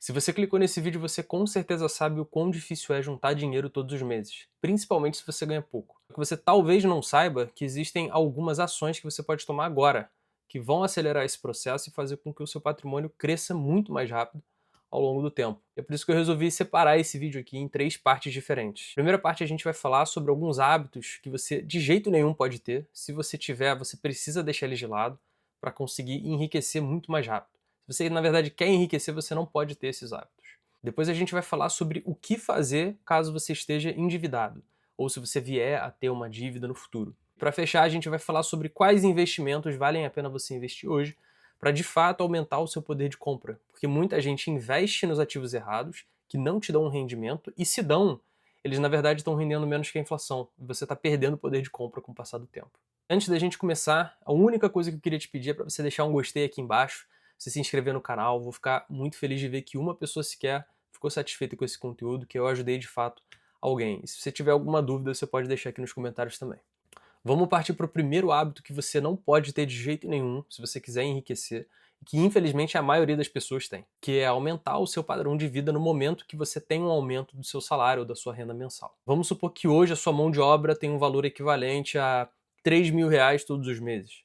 Se você clicou nesse vídeo, você com certeza sabe o quão difícil é juntar dinheiro todos os meses, principalmente se você ganha pouco. O que você talvez não saiba é que existem algumas ações que você pode tomar agora, que vão acelerar esse processo e fazer com que o seu patrimônio cresça muito mais rápido ao longo do tempo. É por isso que eu resolvi separar esse vídeo aqui em 3 partes diferentes. Primeira parte a gente vai falar sobre alguns hábitos que você de jeito nenhum pode ter. Se você tiver, você precisa deixar eles de lado para conseguir enriquecer muito mais rápido. Se você, na verdade, quer enriquecer, você não pode ter esses hábitos. Depois a gente vai falar sobre o que fazer caso você esteja endividado, ou se você vier a ter uma dívida no futuro. Para fechar, a gente vai falar sobre quais investimentos valem a pena você investir hoje para de fato aumentar o seu poder de compra, porque muita gente investe nos ativos errados, que não te dão um rendimento, e se dão, eles na verdade estão rendendo menos que a inflação, e você está perdendo o poder de compra com o passar do tempo. Antes da gente começar, a única coisa que eu queria te pedir é para você deixar um gostei aqui embaixo, você se inscrever no canal. Vou ficar muito feliz de ver que uma pessoa sequer ficou satisfeita com esse conteúdo, que eu ajudei de fato alguém. E se você tiver alguma dúvida, você pode deixar aqui nos comentários também. Vamos partir para o primeiro hábito que você não pode ter de jeito nenhum, se você quiser enriquecer, e que infelizmente a maioria das pessoas tem, que é aumentar o seu padrão de vida no momento que você tem um aumento do seu salário ou da sua renda mensal. Vamos supor que hoje a sua mão de obra tem um valor equivalente a R$ 3.000 todos os meses.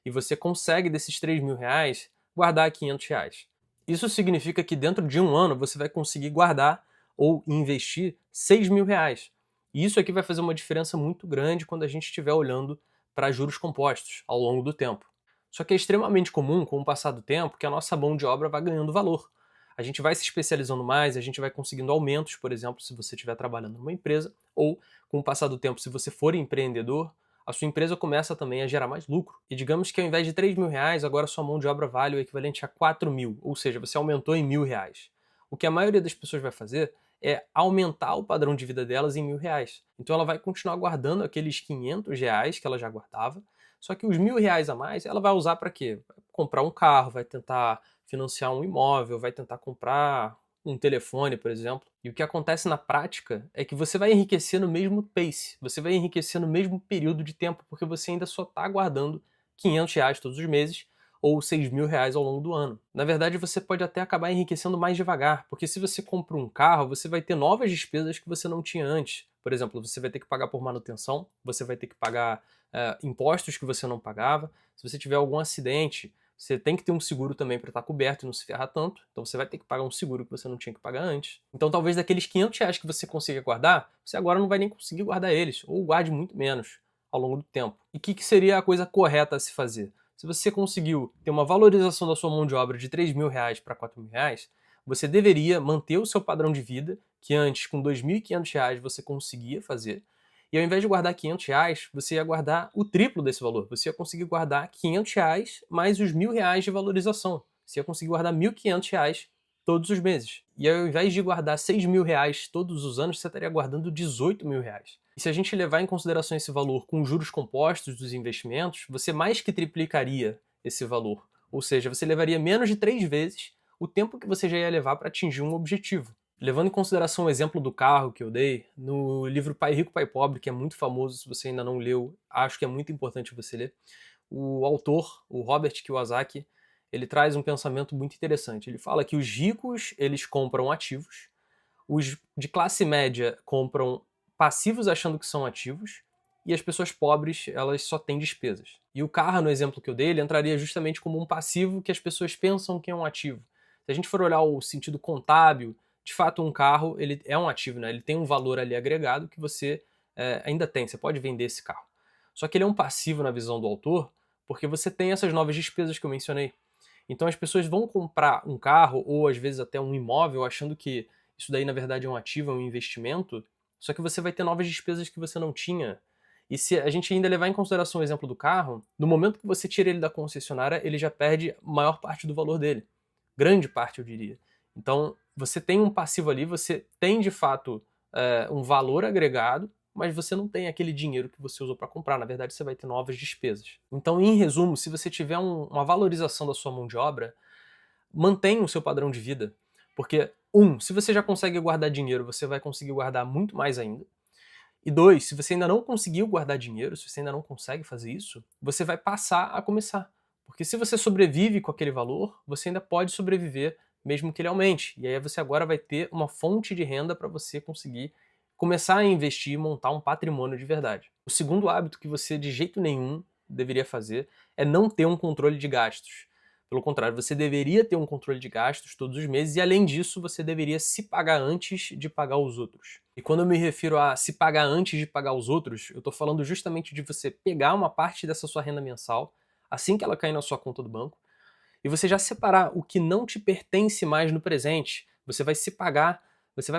E você consegue desses R$ 3.000 guardar R$ 500. Isso significa que dentro de um ano você vai conseguir guardar ou investir R$ 6.000. E isso aqui vai fazer uma diferença muito grande quando a gente estiver olhando para juros compostos ao longo do tempo. Só que é extremamente comum, com o passar do tempo, que a nossa mão de obra vai ganhando valor. A gente vai se especializando mais, a gente vai conseguindo aumentos, por exemplo, se você estiver trabalhando numa empresa, ou com o passar do tempo, se você for empreendedor, a sua empresa começa também a gerar mais lucro. E digamos que ao invés de R$ 3.000, agora sua mão de obra vale o equivalente a 4.000, ou seja, você aumentou em R$ 1.000. O que a maioria das pessoas vai fazer é aumentar o padrão de vida delas em R$ 1.000. Então ela vai continuar guardando aqueles R$ 500 que ela já guardava, só que os R$ 1.000 a mais ela vai usar para quê? Vai comprar um carro, vai tentar financiar um imóvel, vai tentar comprar um telefone, por exemplo. E o que acontece na prática é que você vai enriquecer no mesmo pace, você vai enriquecer no mesmo período de tempo, porque você ainda só está guardando R$ 500 todos os meses ou R$ 6.000 ao longo do ano. Na verdade, você pode até acabar enriquecendo mais devagar, porque se você compra um carro, você vai ter novas despesas que você não tinha antes. Por exemplo, você vai ter que pagar por manutenção, você vai ter que pagar impostos que você não pagava. Se você tiver algum acidente, você tem que ter um seguro também para estar coberto e não se ferrar tanto. Então você vai ter que pagar um seguro que você não tinha que pagar antes. Então talvez daqueles R$ 500 que você consiga guardar, você agora não vai nem conseguir guardar eles, ou guarde muito menos ao longo do tempo. E o que seria a coisa correta a se fazer? Se você conseguiu ter uma valorização da sua mão de obra de R$ 3.000 para R$ 4.000, você deveria manter o seu padrão de vida, que antes com R$ 2.500 você conseguia fazer, e ao invés de guardar R$ 500, você ia guardar o triplo desse valor. Você ia conseguir guardar R$ 500 mais os R$ 1.000 de valorização. Você ia conseguir guardar R$ 1.500 todos os meses. E ao invés de guardar R$ 6.000 todos os anos, você estaria guardando R$ 18.000. E se a gente levar em consideração esse valor com os juros compostos dos investimentos, você mais que triplicaria esse valor. Ou seja, você levaria menos de 3 vezes o tempo que você já ia levar para atingir um objetivo. Levando em consideração o exemplo do carro que eu dei, no livro Pai Rico, Pai Pobre, que é muito famoso, se você ainda não leu, acho que é muito importante você ler, o autor, o Robert Kiyosaki, ele traz um pensamento muito interessante. Ele fala que os ricos, eles compram ativos, os de classe média compram passivos achando que são ativos, e as pessoas pobres, elas só têm despesas. E o carro, no exemplo que eu dei, ele entraria justamente como um passivo que as pessoas pensam que é um ativo. Se a gente for olhar o sentido contábil, de fato um carro ele é um ativo, né? Ele tem um valor ali agregado que você ainda tem, você pode vender esse carro. Só que ele é um passivo na visão do autor, porque você tem essas novas despesas que eu mencionei. Então as pessoas vão comprar um carro, ou às vezes até um imóvel, achando que isso daí na verdade é um ativo, é um investimento, só que você vai ter novas despesas que você não tinha. E se a gente ainda levar em consideração o exemplo do carro, no momento que você tira ele da concessionária, ele já perde a maior parte do valor dele. Grande parte, eu diria. Então, você tem um passivo ali, você tem de fato um valor agregado, mas você não tem aquele dinheiro que você usou para comprar. Na verdade, você vai ter novas despesas. Então, em resumo, se você tiver uma valorização da sua mão de obra, mantenha o seu padrão de vida. Porque, se você já consegue guardar dinheiro, você vai conseguir guardar muito mais ainda. E 2, se você ainda não conseguiu guardar dinheiro, se você ainda não consegue fazer isso, você vai passar a começar. Porque se você sobrevive com aquele valor, você ainda pode sobreviver mesmo que ele aumente. E aí você agora vai ter uma fonte de renda para você conseguir começar a investir e montar um patrimônio de verdade. O segundo hábito que você de jeito nenhum deveria fazer é não ter um controle de gastos. Pelo contrário, você deveria ter um controle de gastos todos os meses e, além disso, você deveria se pagar antes de pagar os outros. E quando eu me refiro a se pagar antes de pagar os outros, eu estou falando justamente de você pegar uma parte dessa sua renda mensal, assim que ela cair na sua conta do banco, e você já separar o que não te pertence mais no presente. Você vai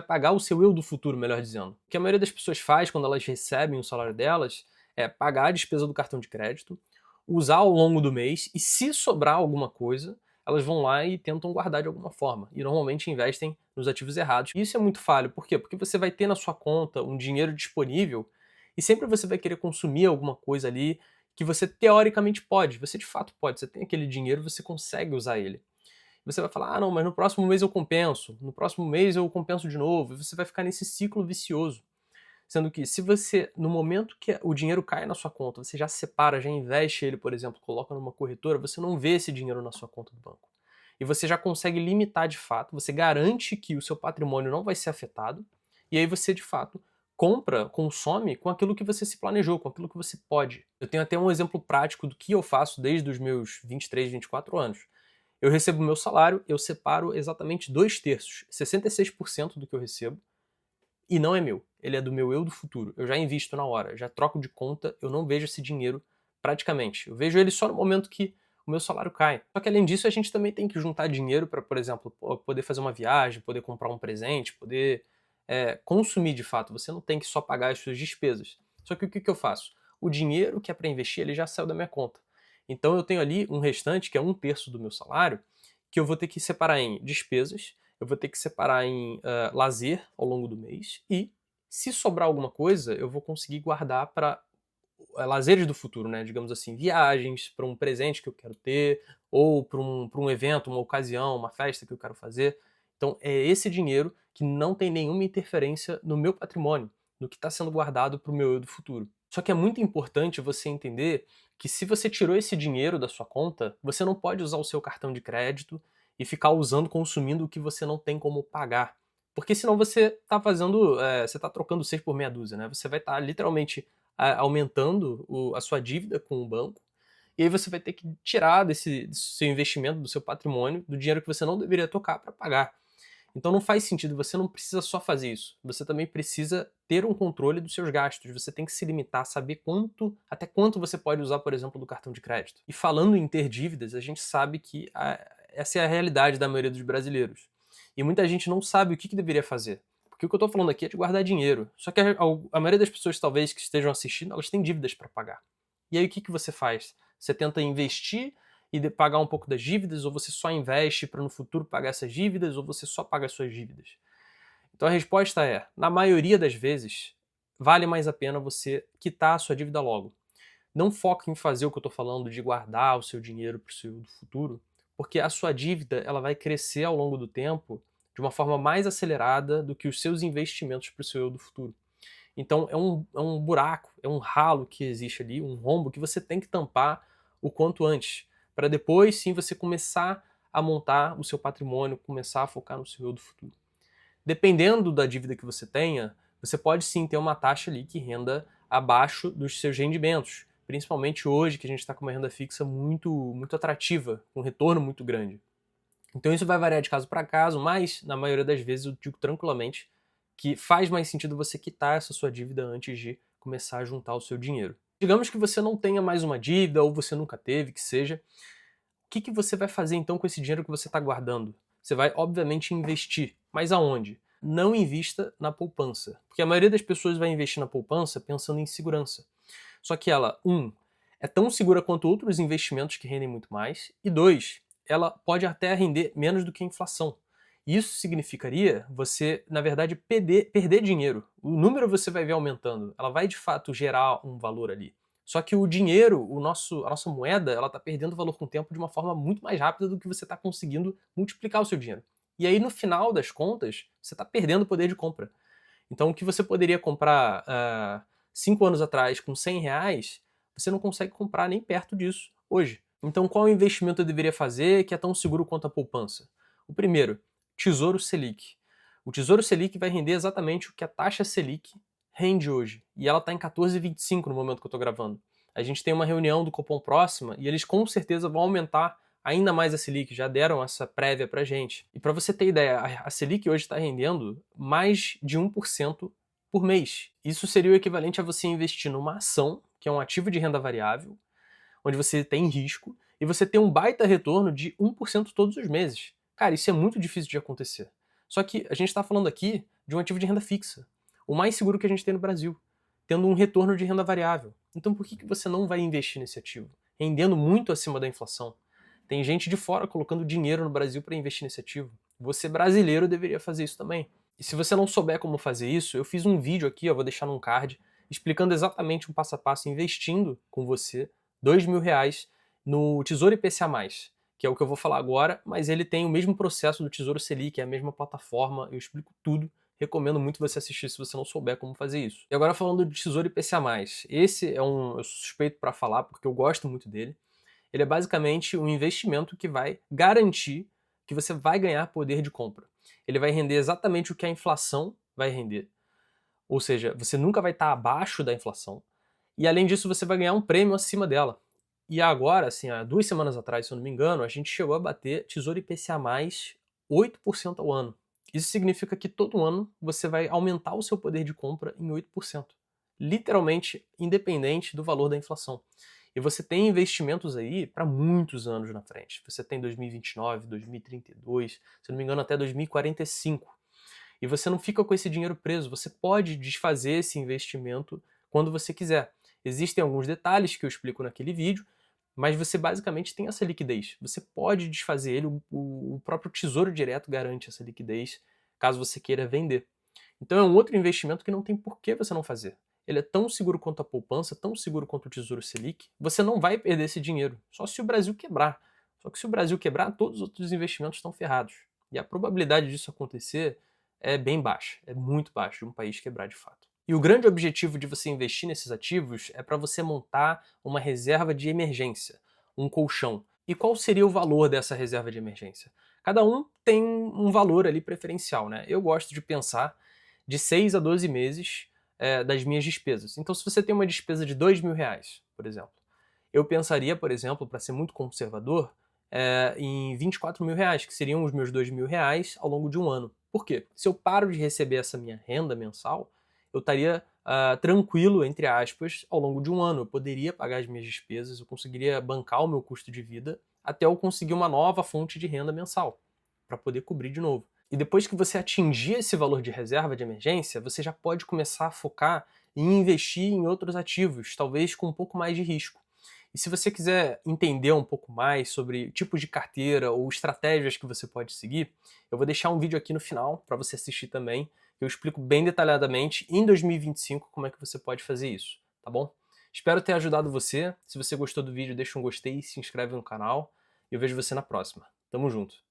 pagar o seu eu do futuro, melhor dizendo. O que a maioria das pessoas faz quando elas recebem o salário delas é pagar a despesa do cartão de crédito, usar ao longo do mês e, se sobrar alguma coisa, elas vão lá e tentam guardar de alguma forma. E normalmente investem nos ativos errados. E isso é muito falho. Por quê? Porque você vai ter na sua conta um dinheiro disponível e sempre você vai querer consumir alguma coisa ali que você teoricamente pode. Você de fato pode. Você tem aquele dinheiro, você consegue usar ele. Você vai falar, ah não, mas no próximo mês eu compenso. No próximo mês eu compenso de novo. E você vai ficar nesse ciclo vicioso. Sendo que se você, no momento que o dinheiro cai na sua conta, você já separa, já investe ele, por exemplo, coloca numa corretora, você não vê esse dinheiro na sua conta do banco. E você já consegue limitar de fato, você garante que o seu patrimônio não vai ser afetado, e aí você de fato compra, consome com aquilo que você se planejou, com aquilo que você pode. Eu tenho até um exemplo prático do que eu faço desde os meus 23, 24 anos. Eu recebo o meu salário, eu separo exatamente 2/3, 66% do que eu recebo, e não é meu. Ele é do meu eu do futuro. Eu já invisto na hora, já troco de conta, eu não vejo esse dinheiro praticamente. Eu vejo ele só no momento que o meu salário cai. Só que além disso, a gente também tem que juntar dinheiro para, por exemplo, poder fazer uma viagem, poder comprar um presente, poder consumir de fato. Você não tem que só pagar as suas despesas. Só que o que eu faço? O dinheiro que é para investir, ele já saiu da minha conta. Então eu tenho ali um restante, que é 1/3 do meu salário, que eu vou ter que separar em despesas, eu vou ter que separar em lazer ao longo do mês e, se sobrar alguma coisa, eu vou conseguir guardar para lazeres do futuro, né? Digamos assim, viagens, para um presente que eu quero ter, ou para um evento, uma ocasião, uma festa que eu quero fazer. Então é esse dinheiro que não tem nenhuma interferência no meu patrimônio, no que está sendo guardado para o meu eu do futuro. Só que é muito importante você entender que, se você tirou esse dinheiro da sua conta, você não pode usar o seu cartão de crédito e ficar usando, consumindo o que você não tem como pagar. Porque senão você está fazendo, você está trocando 6 por meia dúzia, né? Você vai estar literalmente aumentando a sua dívida com o banco, e aí você vai ter que tirar desse seu investimento, do seu patrimônio, do dinheiro que você não deveria tocar para pagar. Então não faz sentido, você não precisa só fazer isso. Você também precisa ter um controle dos seus gastos. Você tem que se limitar, saber até quanto você pode usar, por exemplo, do cartão de crédito. E falando em ter dívidas, a gente sabe que essa é a realidade da maioria dos brasileiros. E muita gente não sabe o que deveria fazer. Porque o que eu estou falando aqui é de guardar dinheiro. Só que a maioria das pessoas, talvez, que estejam assistindo, elas têm dívidas para pagar. E aí o que você faz? Você tenta investir e pagar um pouco das dívidas, ou você só investe para no futuro pagar essas dívidas, ou você só paga as suas dívidas? Então a resposta é, na maioria das vezes, vale mais a pena você quitar a sua dívida logo. Não foque em fazer o que eu estou falando de guardar o seu dinheiro para o seu futuro, porque a sua dívida ela vai crescer ao longo do tempo de uma forma mais acelerada do que os seus investimentos para o seu eu do futuro. Então é um buraco, é um ralo que existe ali, um rombo que você tem que tampar o quanto antes, para depois sim você começar a montar o seu patrimônio, começar a focar no seu eu do futuro. Dependendo da dívida que você tenha, você pode sim ter uma taxa ali que renda abaixo dos seus rendimentos, principalmente hoje que a gente está com uma renda fixa muito atrativa, com um retorno muito grande. Então isso vai variar de caso para caso, mas na maioria das vezes eu digo tranquilamente que faz mais sentido você quitar essa sua dívida antes de começar a juntar o seu dinheiro. Digamos que você não tenha mais uma dívida, ou você nunca teve, que seja. O que você vai fazer então com esse dinheiro que você está guardando? Você vai, obviamente, investir. Mas aonde? Não invista na poupança. Porque a maioria das pessoas vai investir na poupança pensando em segurança. Só que ela, é tão segura quanto outros investimentos que rendem muito mais. E dois, ela pode até render menos do que a inflação. Isso significaria você, na verdade, perder dinheiro. O número você vai ver aumentando. Ela vai, de fato, gerar um valor ali. Só que o dinheiro, a nossa moeda, ela está perdendo valor com o tempo de uma forma muito mais rápida do que você está conseguindo multiplicar o seu dinheiro. E aí, no final das contas, você está perdendo o poder de compra. Então, o que você poderia comprar 5 anos atrás com R$ 100, você não consegue comprar nem perto disso hoje. Então, qual investimento eu deveria fazer que é tão seguro quanto a poupança? O primeiro, Tesouro Selic. O Tesouro Selic vai render exatamente o que a taxa Selic rende hoje. E ela está em 14,25 no momento que eu estou gravando. A gente tem uma reunião do Copom próxima e eles com certeza vão aumentar ainda mais a Selic, já deram essa prévia pra gente. E para você ter ideia, a Selic hoje está rendendo mais de 1% por mês. Isso seria o equivalente a você investir numa ação, que é um ativo de renda variável, onde você tem risco, e você tem um baita retorno de 1% todos os meses. Cara, isso é muito difícil de acontecer. Só que a gente está falando aqui de um ativo de renda fixa, o mais seguro que a gente tem no Brasil, tendo um retorno de renda variável. Então por que você não vai investir nesse ativo? Rendendo muito acima da inflação. Tem gente de fora colocando dinheiro no Brasil para investir nesse ativo. Você, brasileiro, deveria fazer isso também. E se você não souber como fazer isso, eu fiz um vídeo aqui, eu vou deixar num card, explicando exatamente um passo a passo investindo com você R$ 2.000 no Tesouro IPCA+, que é o que eu vou falar agora, mas ele tem o mesmo processo do Tesouro Selic, é a mesma plataforma, eu explico tudo. Recomendo muito você assistir se você não souber como fazer isso. E agora falando do Tesouro IPCA+, esse eu sou suspeito para falar porque eu gosto muito dele. Ele é basicamente um investimento que vai garantir que você vai ganhar poder de compra. Ele vai render exatamente o que a inflação vai render. Ou seja, você nunca vai estar abaixo da inflação. E além disso, você vai ganhar um prêmio acima dela. E agora, assim, há 2 semanas atrás, se eu não me engano, a gente chegou a bater Tesouro IPCA+, 8% ao ano. Isso significa que todo ano você vai aumentar o seu poder de compra em 8%. Literalmente independente do valor da inflação. E você tem investimentos aí para muitos anos na frente. Você tem 2029, 2032, se não me engano até 2045. E você não fica com esse dinheiro preso, você pode desfazer esse investimento quando você quiser. Existem alguns detalhes que eu explico naquele vídeo, mas você basicamente tem essa liquidez. Você pode desfazer ele, o próprio Tesouro Direto garante essa liquidez, caso você queira vender. Então é um outro investimento que não tem por que você não fazer. Ele é tão seguro quanto a poupança, tão seguro quanto o Tesouro Selic. Você não vai perder esse dinheiro, só se o Brasil quebrar. Só que se o Brasil quebrar, todos os outros investimentos estão ferrados. E a probabilidade disso acontecer é bem baixa, é muito baixa de um país quebrar de fato. E o grande objetivo de você investir nesses ativos é para você montar uma reserva de emergência, um colchão. E qual seria o valor dessa reserva de emergência? Cada um tem um valor ali preferencial, né? Eu gosto de pensar de 6 a 12 meses das minhas despesas. Então, se você tem uma despesa de R$ 2.000, por exemplo, eu pensaria, por exemplo, para ser muito conservador, em R$ 24.000, que seriam os meus R$ 2.000 ao longo de um ano. Por quê? Se eu paro de receber essa minha renda mensal, eu estaria tranquilo, entre aspas, ao longo de um ano. Eu poderia pagar as minhas despesas, eu conseguiria bancar o meu custo de vida até eu conseguir uma nova fonte de renda mensal, para poder cobrir de novo. E depois que você atingir esse valor de reserva de emergência, você já pode começar a focar em investir em outros ativos, talvez com um pouco mais de risco. E se você quiser entender um pouco mais sobre tipos de carteira ou estratégias que você pode seguir, eu vou deixar um vídeo aqui no final para você assistir também, que eu explico bem detalhadamente em 2025 como é que você pode fazer isso, tá bom? Espero ter ajudado você. Se você gostou do vídeo, deixa um gostei e se inscreve no canal. E eu vejo você na próxima. Tamo junto!